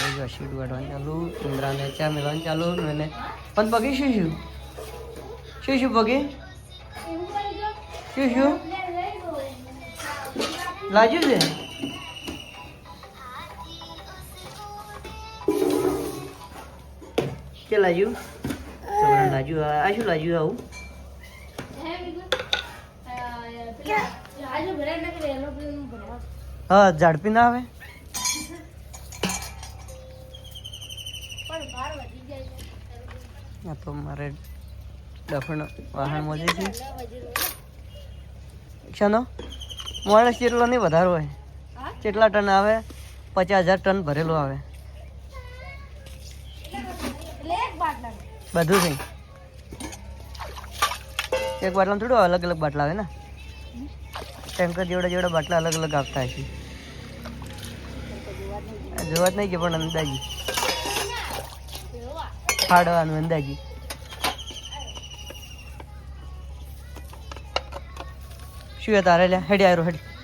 જો શીટ વાળવાનું ચાલુ, ઇન્દ્રાને ચા મેળવાનું ચાલુ ને પણ પગી શું શું શું શું પગી શું શું લાજુ છે કે લાજુ છોકરાને લાજુ આ શું લાજુ આવું હા ઝાડપી ના આવે તો મારે ડફણ વાહન મોજે છે શાનો માણસ જેટલો નહીં વધારો હોય કેટલા ટન આવે 50,000 ટન ભરેલો આવે બધું થઈ એક બાટલામાં થોડું અલગ અલગ બાટલા આવે ને ટેન્કર જેવડા જેવડા બાટલા અલગ અલગ આવતા હશે જોવા જ નહીં કે પણ અંદાજી ફાડવાનું અંદાજી શું તારે લે હેડી આવ્યો હેડી